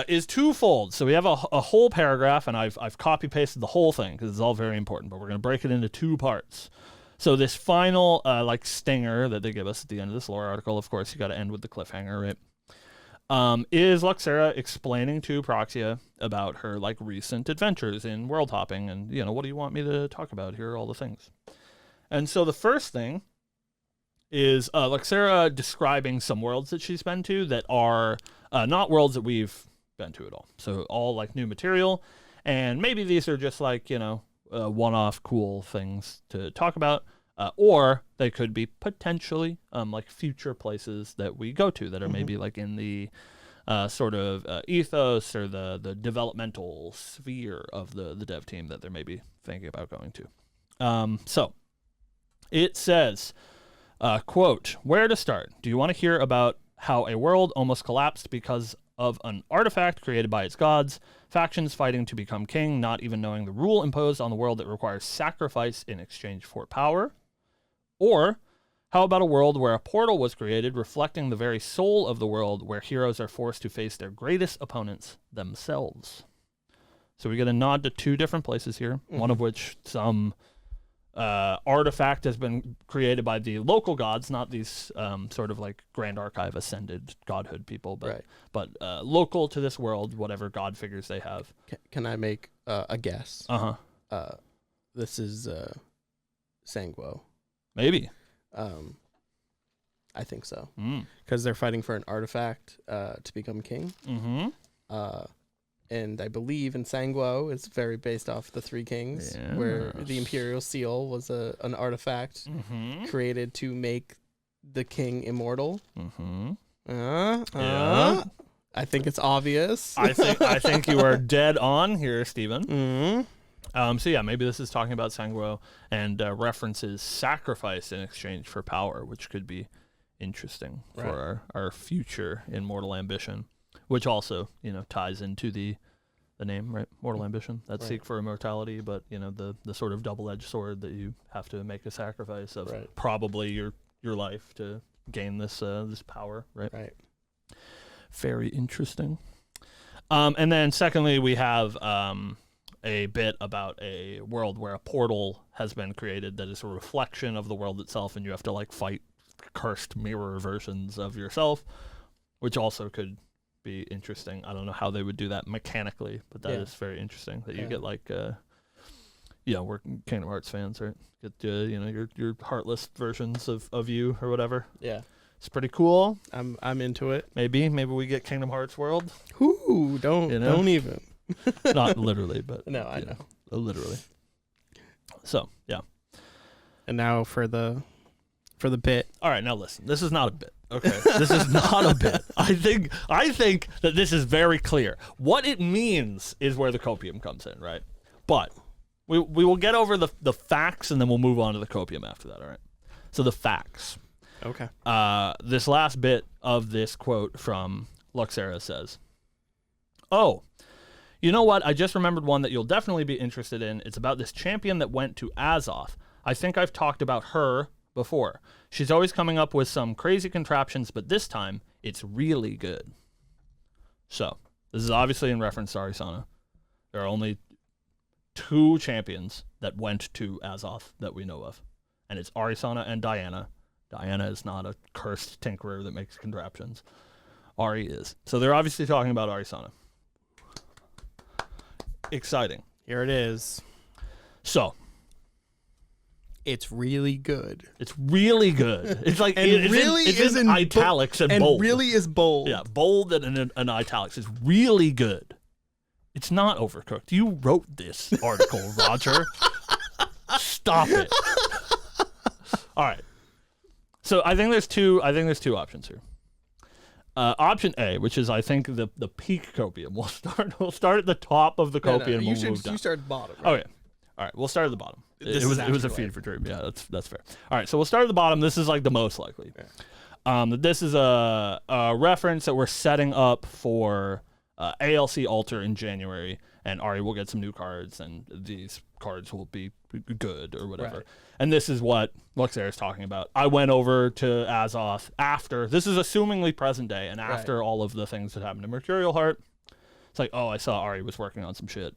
A: Is twofold. So we have a whole paragraph, and I've copy pasted the whole thing because it's all very important, but we're going to break it into 2 parts. So this final stinger that they give us at the end of this lore article, of course, you got to end with the cliffhanger, is Luxera explaining to Proxia about her like recent adventures in world hopping, and what do you want me to talk about? Here are all the things. And so the first thing is Luxera describing some worlds that she's been to that are not worlds that we've been to at all. So all like new material, and maybe these are just like one-off cool things to talk about, or they could be potentially like future places that we go to that are maybe like in the sort of ethos or the developmental sphere of the dev team that they're maybe thinking about going to. So it says, quote, "Where to start? Do you want to hear about how a world almost collapsed because of an artifact created by its gods, factions fighting to become king, not even knowing the rule imposed on the world that requires sacrifice in exchange for power? Or how about a world where a portal was created reflecting the very soul of the world, where heroes are forced to face their greatest opponents themselves?" So we get a nod to two different places here, one of which some artifact has been created by the local gods, not these sort of like Grand Archive ascended godhood people, but local to this world, whatever god figures they have.
B: Can I make a guess? This is Sanguo.
A: Maybe.
B: I think so. Because they're fighting for an artifact to become king. And I believe in Sanguo, it's very based off the Three Kings, where the Imperial Seal was an artifact created to make the king immortal. I think it's obvious.
A: I think you are dead on here, Stephen. So yeah, maybe this is talking about Sanguo and references sacrifice in exchange for power, which could be interesting for our future in Mortal Ambition. Which also, ties into the name, right? Mortal Ambition. That seek for immortality, but the sort of double-edged sword that you have to make a sacrifice of probably your life to gain this this power, right?
B: Right.
A: Very interesting. And then secondly, we have a bit about a world where a portal has been created that is a reflection of the world itself, and you have to like fight cursed mirror versions of yourself, which also could be interesting. I don't know how they would do that mechanically, but that is very interesting that you get like we're Kingdom Hearts fans, right? Get your heartless versions of you or whatever.
B: Yeah,
A: it's pretty cool.
B: I'm into it.
A: Maybe we get Kingdom Hearts World.
B: Ooh, don't even.
A: Not literally, but
B: no, I know.
A: Literally. So yeah.
B: And now for the bit.
A: All right, now listen. This is not a bit. Okay, this is not a bit. I think that this is very clear. What it means is where the copium comes in, right? But we will get over the facts, and then we'll move on to the copium after that. All right. So the facts.
B: Okay.
A: This last bit of this quote from Luxera says, "Oh, you know what? I just remembered one that you'll definitely be interested in. It's about this champion that went to Azoth. I think I've talked about her before. She's always coming up with some crazy contraptions, but this time it's really good." So this is obviously in reference to Arisana. There are only two champions that went to Azoth that we know of, and it's Arisana and Diana. Diana is not a cursed tinkerer that makes contraptions. Ari is. So they're obviously talking about Arisana. Exciting.
B: Here it is.
A: So
B: it's really good.
A: It's really good. It's like
B: and
A: it's in italics and bold.
B: And really is bold.
A: Yeah, bold and italics. It's really good. It's not Overcooked. You wrote this article, Roger. Stop it. All right. So I think there's two options here. Option A, which is I think the peak copium. We'll start at the top of the copium.
B: No,
A: and we'll move down.
B: You start at the bottom. Right?
A: Okay. All right. We'll start at the bottom. It was a feed for dream. Yeah, that's fair. All right. So we'll start at the bottom. This is like the most likely. Yeah. This is a reference that we're setting up for ALC Alter in January, and Ari will get some new cards, and these cards will be good or whatever. Right. And this is what Luxera is talking about. I went over to Azoth after, this is assumingly present day, and after all of the things that happened to Mercurial Heart. It's like, oh, I saw Ari was working on some shit,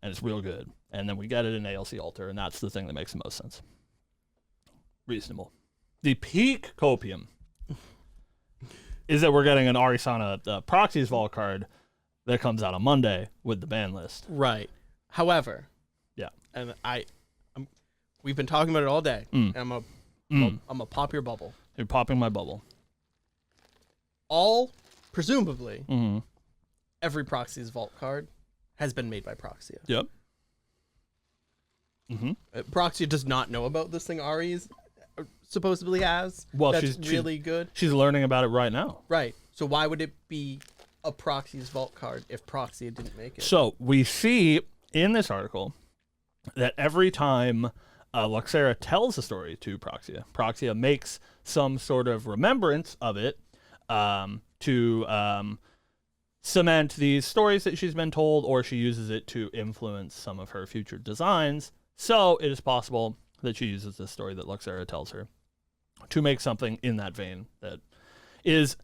A: and it's real good. And then we get it in ALC Alter, and that's the thing that makes the most sense. Reasonable. The peak copium is that we're getting an Arisana Proxies Vault card that comes out on Monday with the ban list.
B: Right. However,
A: yeah,
B: and we've been talking about it all day. And I'm gonna pop your bubble.
A: You're popping my bubble.
B: Presumably, every Proxies Vault card has been made by Proxia.
A: Yep.
B: Proxia does not know about this thing Ari's supposedly has.
A: Well,
B: that's really good.
A: She's learning about it right now.
B: Right. So why would it be a Proxies Vault card if Proxia didn't make it?
A: So we see in this article that every time Luxera tells a story to Proxia makes some sort of remembrance of it to cement these stories that she's been told, or she uses it to influence some of her future designs. So it is possible that she uses this story that Luxera tells her to make something in that vein that is,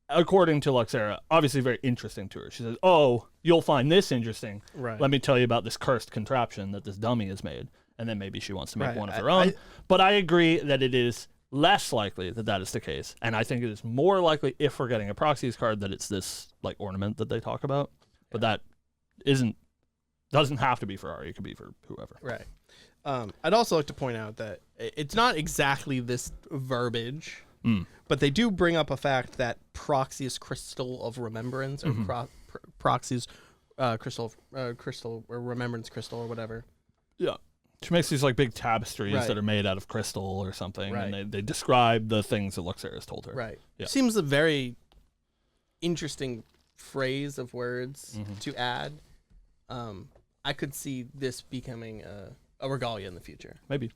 A: according to Luxera, obviously very interesting to her. She says, oh, you'll find this interesting.
B: Right.
A: Let me tell you about this cursed contraption that this dummy has made. And then maybe she wants to make one of her own. But I agree that it is less likely that that is the case. And I think it is more likely, if we're getting a Proxies card, that it's this like ornament that they talk about. But that doesn't have to be for Ari. It could be for whoever.
B: Right. I'd also like to point out that it's not exactly this verbiage, but they do bring up a fact that Proxies Crystal of Remembrance, or Proxies Crystal or Remembrance Crystal or whatever.
A: Yeah. She makes these like big tapestries that are made out of crystal or something, and they describe the things that Luxera has told her.
B: Right.
A: Yeah.
B: Seems a very interesting phrase of words to add. I could see this becoming a regalia in the future.
A: Maybe.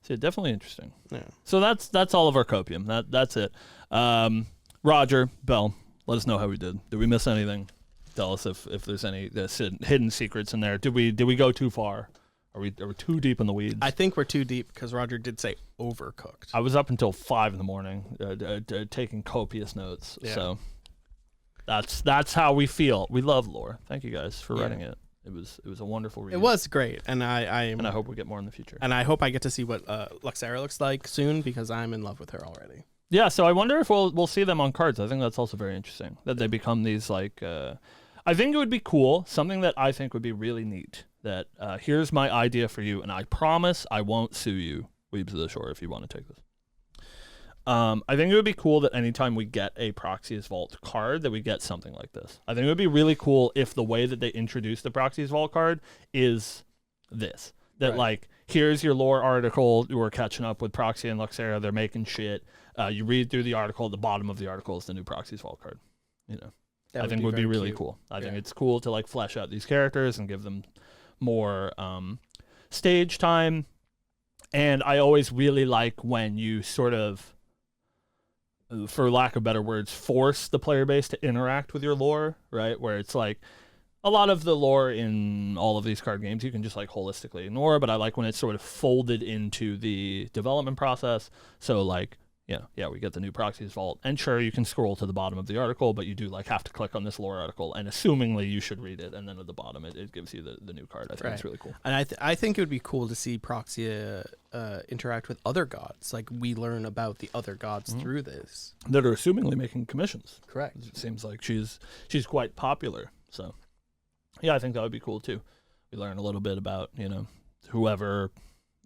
A: So definitely interesting.
B: Yeah.
A: So that's all of our copium. That's it. Roger, Bell, let us know how we did. Did we miss anything? Tell us if there's any hidden secrets in there. Did we go too far? Are we too deep in the weeds?
B: I think we're too deep because Roger did say overcooked.
A: I was up until 5 a.m. Taking copious notes. Yeah. So that's how we feel. We love lore. Thank you guys for writing it. It was a wonderful read.
B: It was great, and I
A: hope we get more in the future.
B: And I hope I get to see what Luxera looks like soon because I'm in love with her already.
A: Yeah, so I wonder if we'll see them on cards. I think that's also very interesting that they become these like. I think it would be cool. Something that I think would be really neat. That here's my idea for you, and I promise I won't sue you, Weebs of the Shore, if you want to take this. I think it would be cool that anytime we get a Proxies Vault card, that we get something like this. I think it would be really cool if the way that they introduce the Proxies Vault card is this. That like, here's your lore article. We're catching up with Proxy and Luxera. They're making shit. You read through the article. At the bottom of the article is the new Proxies Vault card. You know, I think would be really cool. I think it's cool to like flesh out these characters and give them more stage time. And I always really like when you sort of, for lack of better words, force the player base to interact with your lore, right? Where it's like a lot of the lore in all of these card games you can just like holistically ignore, but I like when it's sort of folded into the development process. So like, we get the new Proxies Vault, and sure, you can scroll to the bottom of the article, but you do like have to click on this lore article, and assumingly you should read it, and then at the bottom it gives you the new card. I think it's really cool.
B: And I think it would be cool to see Proxia interact with other gods. Like we learn about the other gods through this.
A: That are assumingly making commissions.
B: Correct.
A: It seems like she's quite popular. So yeah, I think that would be cool too. We learn a little bit about, whoever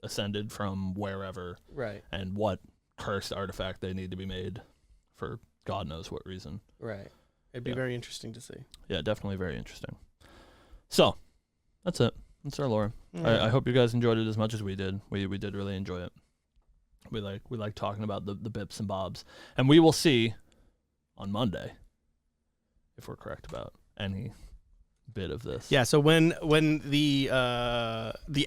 A: ascended from wherever.
B: Right.
A: And what cursed artifact they need to be made for God knows what reason.
B: Right. It'd be very interesting to see.
A: Yeah, definitely very interesting. So, that's it. That's our lore. I hope you guys enjoyed it as much as we did. We did really enjoy it. We like talking about the bips and bobs. And we will see on Monday if we're correct about any bit of this.
B: Yeah, so when the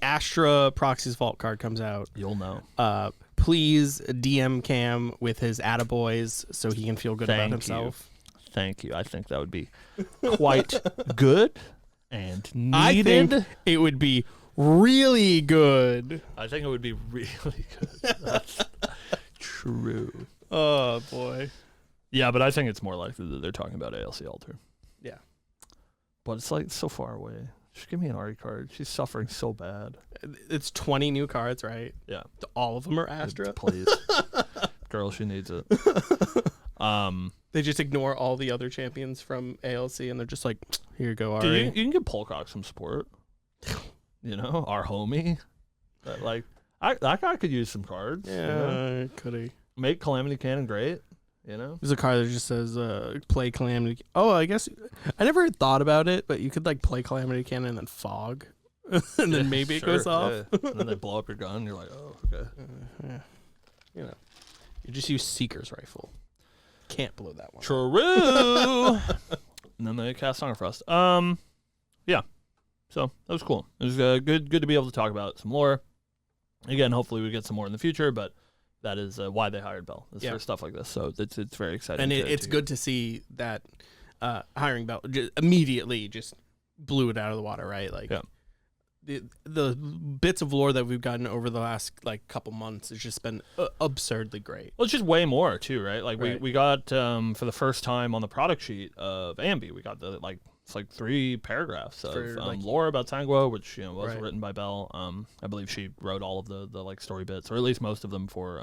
B: Astra Proxies Vault card comes out,
A: you'll know.
B: Please DM Cam with his attaboys so he can feel good about himself.
A: Thank you. I think that would be quite good and needed.
B: I think it would be really good.
A: I think it would be really good. That's true.
B: Oh, boy.
A: Yeah, but I think it's more likely that they're talking about ALC Alter.
B: Yeah.
A: But it's like so far away. Just give me an Ari card. She's suffering so bad.
B: It's 20 new cards, right?
A: Yeah.
B: All of them are Astra?
A: Please. Girl, she needs it.
B: They just ignore all the other champions from ALC, and they're just like, here you go, Ari.
A: Dude, you can give Polcock some support. You know, our homie. That, like, that guy could use some cards.
B: Yeah,
A: you know?
B: could he?
A: Make Calamity Cannon great. You know,
B: there's a card that just says play Calamity. Oh, I guess I never thought about it, but you could like play Calamity Cannon and then fog, and then maybe it goes off.
A: Yeah. And then they blow up your gun. And you're like, oh, okay.
B: Yeah. You know, you just use Seeker's Rifle. Can't blow that one.
A: True. And then they cast Song of Frost. Yeah. So that was cool. It was good to be able to talk about some lore. Again, hopefully we get some more in the future, but that is why they hired Bell, is for stuff like this. So it's very exciting.
B: And it's good to see that hiring Bell immediately just blew it out of the water, right? Like the bits of lore that we've gotten over the last like couple months has just been absurdly great.
A: Well, it's just way more too, right? Like we got for the first time on the product sheet of Ambi, we got it's like 3 paragraphs of lore about Tangua, which was written by Bell. I believe she wrote all of the like story bits, or at least most of them for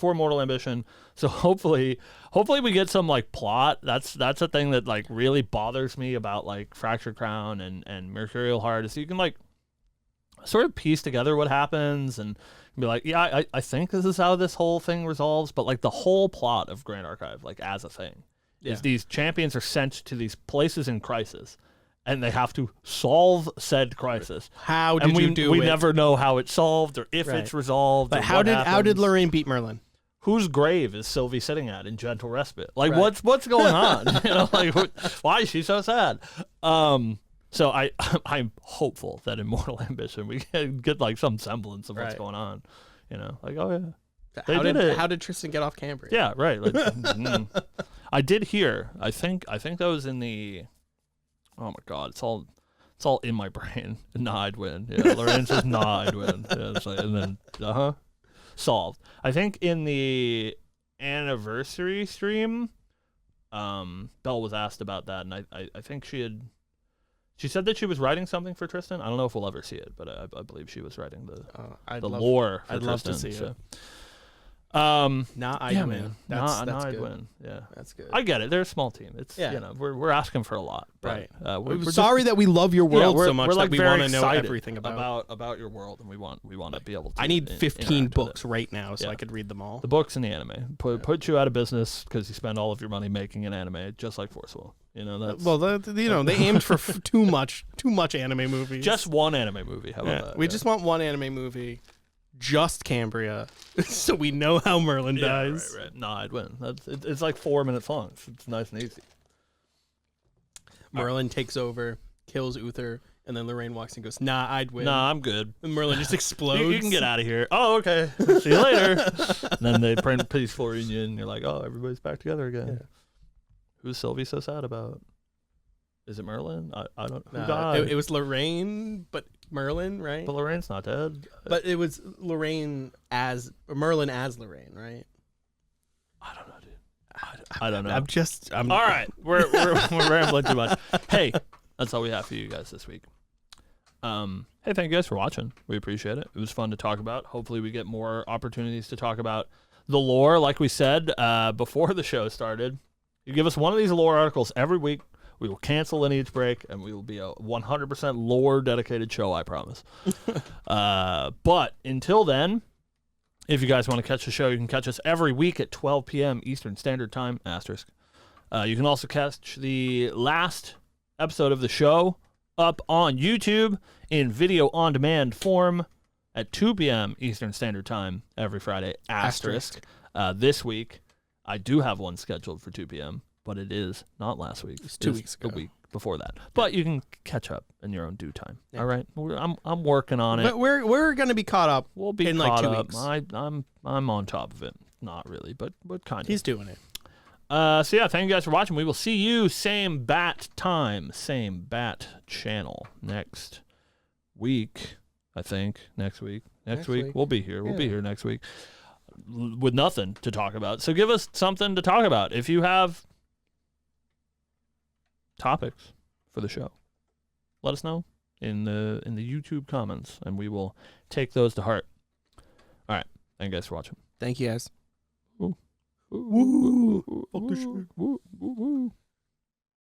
A: Mortal Ambition. So hopefully we get some like plot. That's a thing that like really bothers me about like Fractured Crown and Mercurial Heart, is you can like sort of piece together what happens and be like, yeah, I think this is how this whole thing resolves, but like the whole plot of Grand Archive, like as a thing, is these champions are sent to these places in crisis, and they have to solve said crisis.
B: How did you do it?
A: We never know how it's solved or if it's resolved.
B: But how did Lorraine beat Merlin?
A: Whose grave is Sylvie sitting at in Gentle Respite? Like what's going on? Like why is she so sad? So I'm hopeful that in Mortal Ambition we can get like some semblance of what's going on. Like, oh yeah.
B: How did Tristan get off Cambria?
A: Yeah, right. Like, I did hear. I think that was in the. Oh my God! It's all in my brain. Nah, I'd win. Yeah, Lorraine says nah, I'd win. Yeah, it's like, and then solved. I think in the anniversary stream, Belle was asked about that, and I think she said that she was writing something for Tristan. I don't know if we'll ever see it, but I believe she was writing the lore for
B: I'd
A: Tristan.
B: love to see it.
A: Nah,
B: I'd win. That's
A: I'd
B: good.
A: win. Yeah,
B: that's good.
A: I get it. They're a small team. It's we're asking for a lot. But,
B: right.
A: We're
B: sorry that we love your world so much
A: we're like
B: that we want to know everything
A: about your world, and we want to be able to.
B: I need 15 books right now so I could read them all.
A: The books and the anime put you out of business because you spend all of your money making an anime, just like Forceful. That's
B: they aimed for too much anime movies.
A: Just one anime movie. How about that?
B: We just want one anime movie. Just Cambria, so we know how Merlin dies.
A: Right. Nah, I'd win. It's like 4 minutes long. It's nice and easy.
B: Merlin takes over, kills Uther, and then Lorraine walks in and goes, nah, I'd win.
A: Nah, I'm good.
B: And Merlin just explodes.
A: You can get out of here. Oh, okay. See you later. And then they print peaceful reunion, and you're like, oh, everybody's back together again. Yeah. Who's Sylvie so sad about? Is it Merlin? I don't know. Who died?
B: It was Lorraine, but Merlin, right?
A: But Lorraine's not dead.
B: But it was Merlin as Lorraine, right?
A: I don't know, dude. I don't know.
B: I'm
A: all right. We're rambling too much. Hey, that's all we have for you guys this week. Hey, thank you guys for watching. We appreciate it. It was fun to talk about. Hopefully we get more opportunities to talk about the lore. Like we said before the show started, you give us one of these lore articles every week. We will cancel Lineage Break, and we will be a 100% lore-dedicated show, I promise. But until then, if you guys want to catch the show, you can catch us every week at 12 p.m. Eastern Standard Time, *. You can also catch the last episode of the show up on YouTube in video-on-demand form at 2 p.m. Eastern Standard Time every Friday, *. This week, I do have one scheduled for 2 p.m., but it is not last week.
B: It's 2 weeks ago.
A: The week before that. But you can catch up in your own due time. Yeah. All right, I'm working on it.
B: But we're going to be caught up.
A: We'll be
B: in
A: caught
B: like 2
A: up.
B: weeks.
A: I'm on top of it. Not really, but kind of.
B: He's doing it.
A: So yeah, thank you guys for watching. We will see you same bat time, same bat channel next week. I think next week we'll be here. We'll be here next week with nothing to talk about. So give us something to talk about. If you have topics for the show, let us know in the YouTube comments, and we will take those to heart. All right, thank you guys for watching.
B: Thank you guys.
A: Ooh.
B: Woo. Fuck this shit.
A: Woo. Woo. Woo.